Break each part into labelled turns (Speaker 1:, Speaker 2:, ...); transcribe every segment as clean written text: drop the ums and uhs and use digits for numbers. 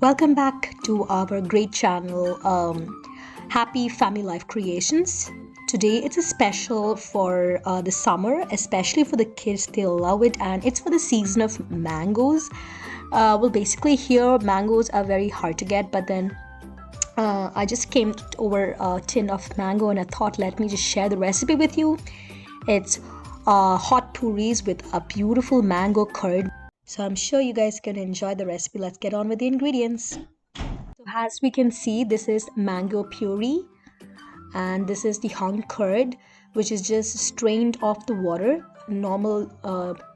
Speaker 1: Welcome back to our great channel, Happy Family Life Creations. Today it's a special for the summer, especially for the kids. They love it, and it's for the season of mangoes. Well, basically here mangoes are very hard to get, but then I just came over a tin of mango and I thought let me just share the recipe with you. It's hot puris with a beautiful mango curd. So I'm sure you guys can enjoy the recipe. Let's get on with the ingredients. So as we can see, this is mango puree and this is the hung curd, which is just strained off the water. Normal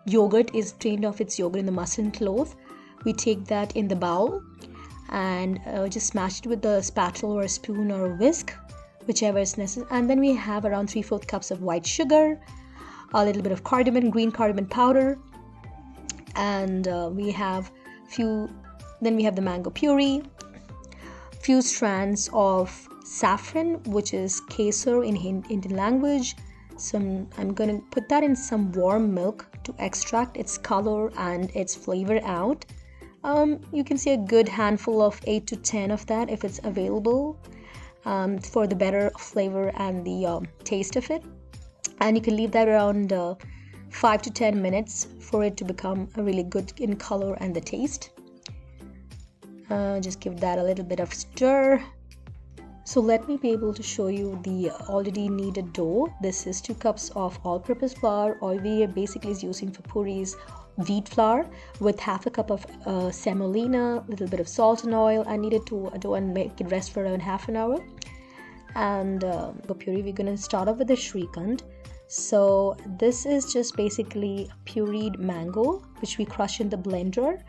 Speaker 1: yogurt is strained off its yogurt in the muslin cloth. We take that in the bowl and just smash it with a spatula or a spoon or a whisk, whichever is necessary. And then we have around 3/4 cups of white sugar, a little bit of cardamom, green cardamom powder, and we have the mango puree, few strands of saffron, which is kesar in Indian language. I'm going to put that in some warm milk to extract its color and its flavor out. You can see a good handful of 8 to 10 of that if it's available, for the better flavor and the taste of it. And you can leave that around 5 to 10 minutes for it to become really good in color and the taste. Just give that a little bit of stir. So let me be able to show you the already kneaded dough. This is 2 cups of all-purpose flour. All we basically is using for puris wheat flour with 1/2 cup of semolina, a little bit of salt and oil. I knead it to a dough and make it rest for around half an hour. And the puree, we're going to start off with the Shrikhand. So this is just basically pureed mango, which we crush in the blender.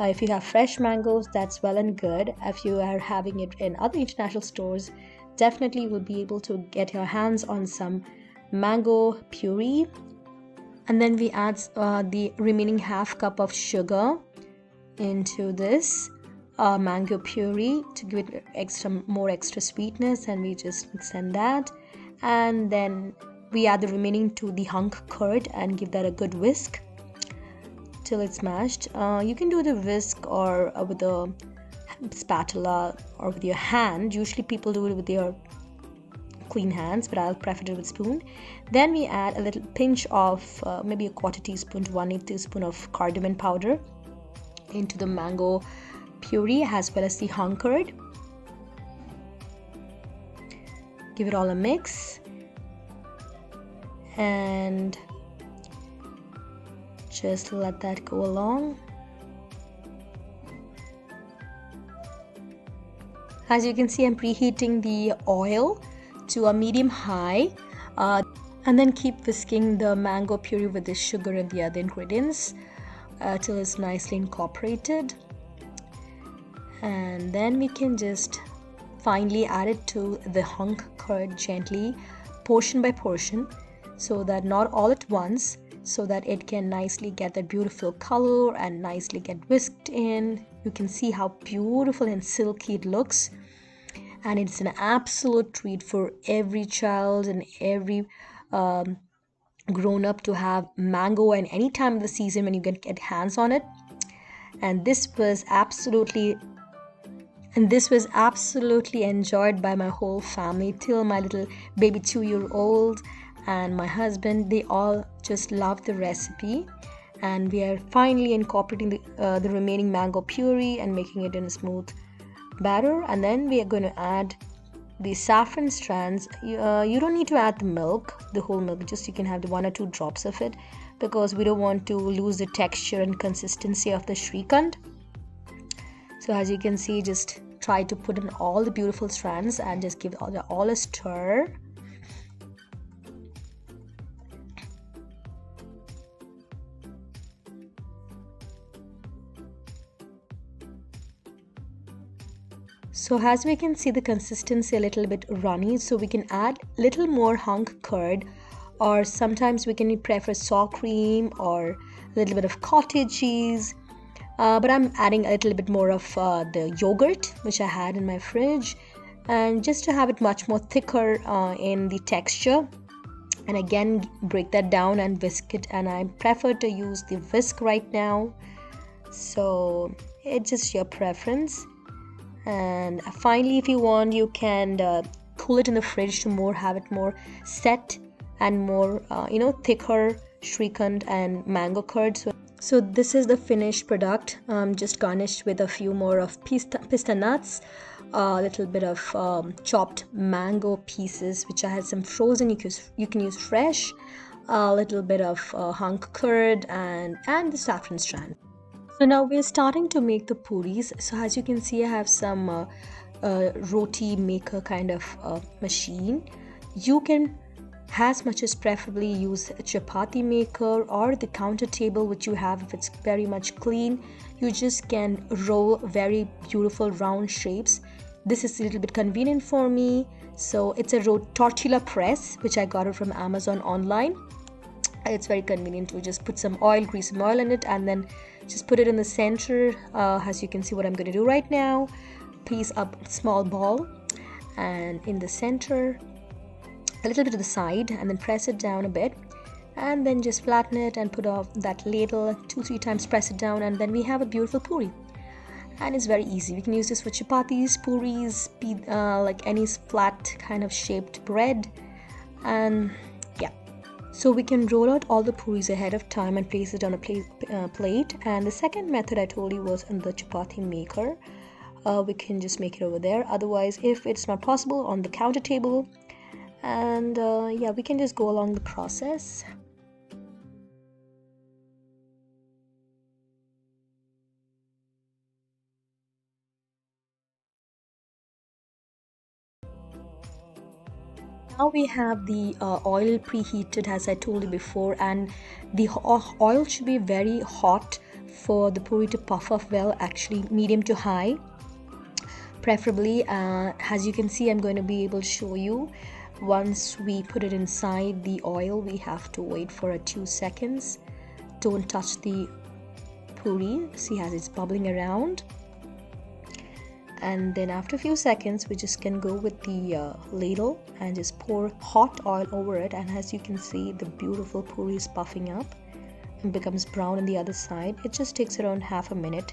Speaker 1: If you have fresh mangoes, that's well and good. If you are having it in other international stores, definitely you will be able to get your hands on some mango puree. And then we add the remaining 1/2 cup of sugar into this mango puree to give it more extra sweetness, and we just send that. And then we add the remaining to the hunk curd and give that a good whisk till it's mashed. You can do the whisk or with a spatula or with your hand. Usually people do it with their clean hands, but I'll prefer it with spoon. Then we add a little pinch of maybe a 1/4 teaspoon to 1/8 teaspoon of cardamom powder into the mango puree as well as the hung curd. Give it all a mix and just let that go along. As you can see, I'm preheating the oil to a medium high, and then keep whisking the mango puree with the sugar and the other ingredients till it's nicely incorporated. And then we can just finally add it to the hunk curd gently, portion by portion, so that not all at once, so that it can nicely get that beautiful color and nicely get whisked in. You can see how beautiful and silky it looks, and it's an absolute treat for every child and every grown up to have mango at any time of the season when you get hands on it. And this was absolutely enjoyed by my whole family, till my little baby 2-year-old and my husband. They all just love the recipe, and we are finally incorporating the remaining mango puree and making it in a smooth batter. And then we are going to add the saffron strands. You don't need to add the milk, the whole milk, just you can have the 1 or 2 drops of it, because we don't want to lose the texture and consistency of the Shrikhand. So as you can see, just try to put in all the beautiful strands and just give all a stir. So as we can see, the consistency a little bit runny, so we can add little more hunk curd, or sometimes we can prefer sour cream or a little bit of cottage cheese. But I'm adding a little bit more of the yogurt which I had in my fridge, and just to have it much more thicker in the texture. And again, break that down and whisk it, and I prefer to use the whisk right now. So It's just your preference. And finally, if you want, you can cool it in the fridge to have it more set and more thicker Shrikhand and mango curd. So this is the finished product, just garnished with a few more of pista nuts, a little bit of chopped mango pieces, which I had some frozen. You can use fresh, a little bit of hunk curd, and the saffron strand. So now we're starting to make the puris. So as you can see, I have some roti maker kind of machine. You can, as much as preferably, use a chapati maker or the counter table which you have. If it's very much clean, you just can roll very beautiful round shapes. This is a little bit convenient for me. So it's a tortilla press, which I got it from Amazon online. It's very convenient to just put some oil, grease some oil in it, and then just put it in the center. As you can see what I'm going to do right now, place a small ball, and in the center, a little bit to the side, and then press it down a bit, and then just flatten it and put off that ladle 2-3 times, press it down, and then we have a beautiful puri. And it's very easy. We can use this for chapatis, puris, like any flat kind of shaped bread. And yeah, so we can roll out all the puris ahead of time and place it on a plate. And the second method I told you was in the chapati maker. We can just make it over there. Otherwise, if it's not possible, on the counter table. And yeah, we can just go along the process. Now we have the oil preheated, as I told you before, and the oil should be very hot for the puri to puff up well, actually medium to high preferably. As you can see, I'm going to be able to show you. Once we put it inside the oil, we have to wait for 2 seconds. Don't touch the puri. See how it's bubbling around. And then after a few seconds, we just can go with the ladle and just pour hot oil over it. And as you can see, the beautiful puri is puffing up and becomes brown on the other side. It just takes around half a minute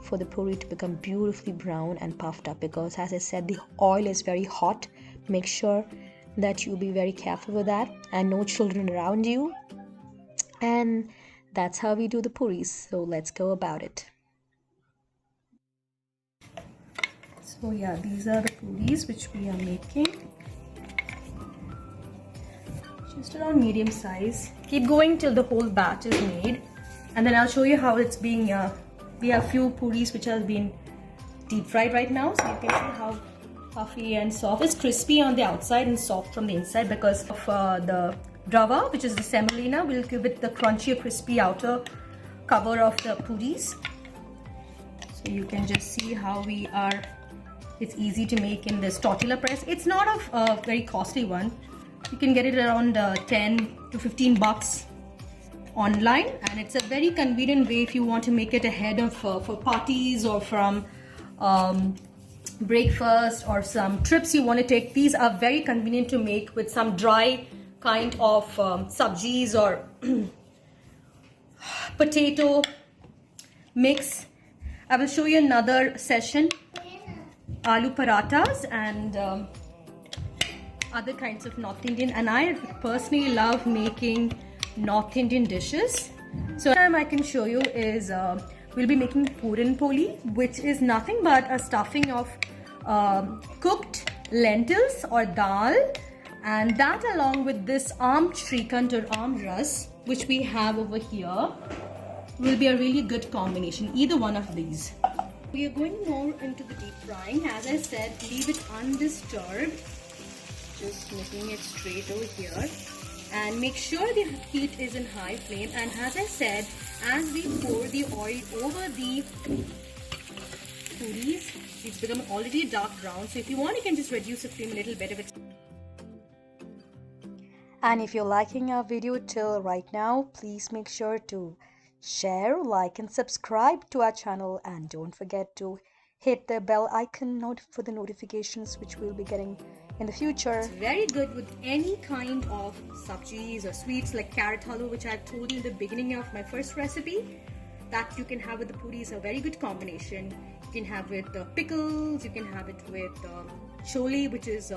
Speaker 1: for the puri to become beautifully brown and puffed up, because as I said, the oil is very hot. Make sure that you be very careful with that, and no children around you. And that's how we do the puris. So let's go about it. So yeah, these are the puris which we are making. Just around medium size. Keep going till the whole batch is made, and then I'll show you how it's being. We have few puris which have been deep fried right now, so you can see how puffy and soft. It's crispy on the outside and soft from the inside because of the rava, which is the semolina, will give it the crunchy, crispy outer cover of the puris. So you can just see how we are. It's easy to make in this tortilla press. It's not a very costly one. You can get it around 10 to 15 bucks online, and it's a very convenient way if you want to make it ahead of for parties or from breakfast or some trips you want to take. These are very convenient to make with some dry kind of sabjis or potato mix. I will show you another session. Aloo parathas and other kinds of North Indian, and I personally love making North Indian dishes. So what I can show you is we'll be making puran poli, which is nothing but a stuffing of cooked lentils or dal, and that along with this Shrikhand or ras, which we have over here, will be a really good combination, either one of these. We are going more into the deep frying. As I said, leave it undisturbed, just making it straight over here, and make sure the heat is in high flame. And as I said, as we pour the oil over the puris, it's become already dark brown, so if you want, you can just reduce the flame a little bit if it's. And if you're liking our video till right now, please make sure to share, like and subscribe to our channel, and don't forget to hit the bell icon for the notifications which we'll be getting in the future. It's very good with any kind of sabjis or sweets like carrot halwa, which I've told you in the beginning of my first recipe. that you can have with the puri is a very good combination. You can have with pickles, you can have it with chole, which is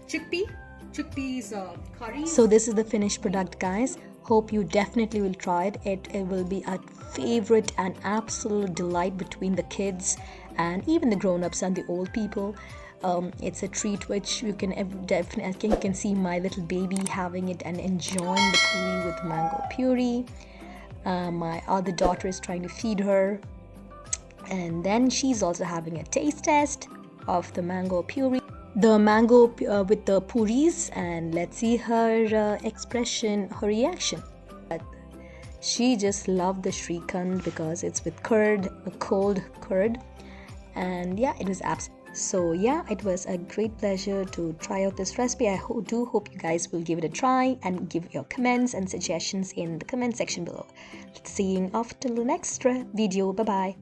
Speaker 1: chickpeas curry. So this is the finished product, guys. Hope you definitely will try it. It will be a favorite and absolute delight between the kids and even the grown-ups and the old people. It's a treat which you can definitely, you can see my little baby having it and enjoying the puri with mango puree. My other daughter is trying to feed her, and then she's also having a taste test of the mango puree, the mango with the puris, and let's see her expression, her reaction. She just loved the Shrikhand because it's with curd, a cold curd, and yeah, it was absolutely. So yeah, it was a great pleasure to try out this recipe. I do hope you guys will give it a try and give your comments and suggestions in the comment section below. Seeing off till the next video. Bye bye.